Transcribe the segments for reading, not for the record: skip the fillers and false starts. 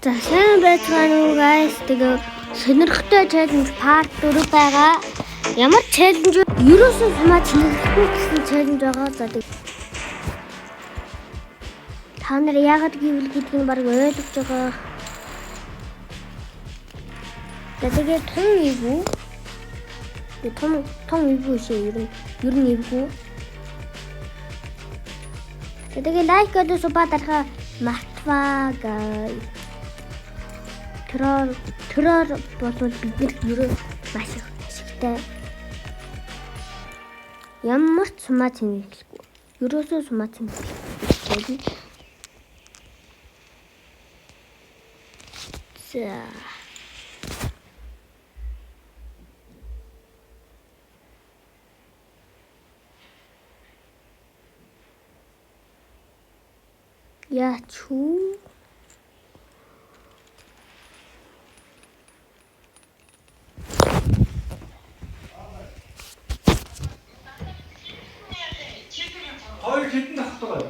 За сайн байцгаана уу guys. Тэгээ сонирхолтой challenge part 4 байгаа. Ямар challenge вэ? Ерөөсөө хамаач нэхгүй гэсэн challenge байгаа. За та нар яагаад гэвэл гэдгийг баг ойлгож байгаа. За тэгээ том ивүү. Том ивүү шээ ер нь ивүү. Тэгээ лайк гэдэг супа дарахаа мартваа guys. Тэрээр болвол бид нэр маш их ашигтай. Ямар ч сумаа тэмдэглэхгүй. Ерөөсөө сумаа тэмдэглэхгүй. За. Яачуу. Хэдэн давхтаа байна?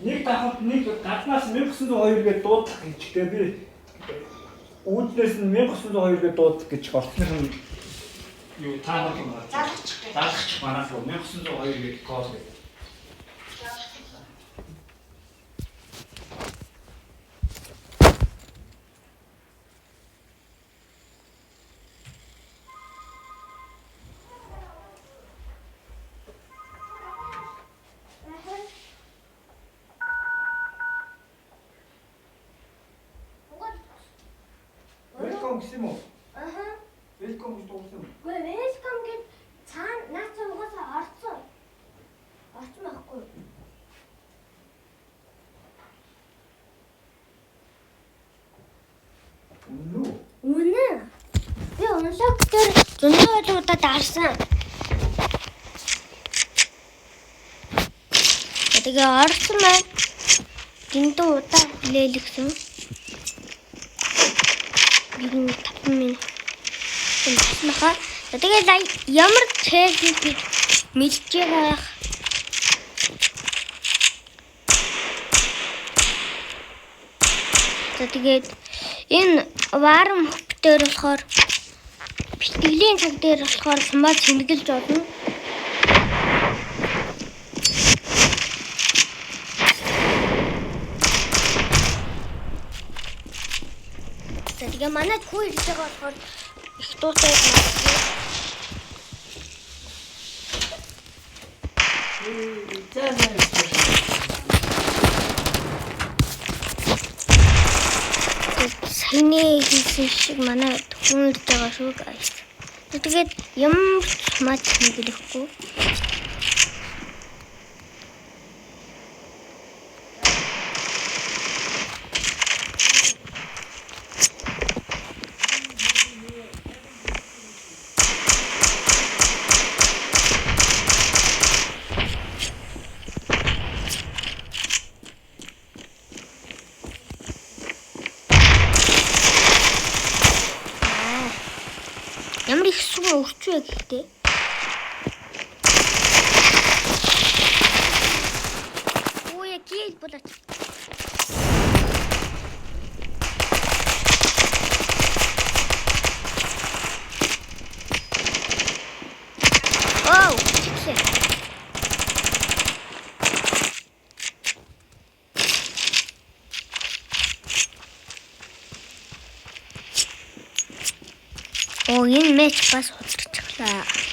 Нэг давхт нэг гаднаас 1902 гэж дуудлах гэжтэй би үүднээс нь 1902 гэж дуудлах гэж орцных нь юу таамаг юм байна. Залгач манаас 1902 гэж код гэдэг. Welcome гэсэн юм уу? Welcome гэж дууссан юм. Гүй welcome гэж цаана наацаа угаасаа орцсон. Орцсон байхгүй. Үнэ. Би онлог дээр зөндөө удаа даарсан. Тэгээ орцсон байна. Дэндүү удаа хэлэлгсэн. Бигэн 5 минут. Нахаа. Тэгээ ямар challenge гэж мэдж байгаа. Тэгээд энэ варм дээр болохоор бэлтгэлийн цаг дээр болохоор сумаа тэмдэглэж болно. Тэгээ манай хүү ирж байгаа болохоор их дуутай байна. Сэний хийсэн шиг манай хүн ирж байгаа шүү guys. Тэгээд ямар ч мат хийлэхгүй. Ямар их сум өрчвэ гэхдээ. Ой, яа болоо. Оу, чиксэ. Энэ мэч бас удирчихлаа.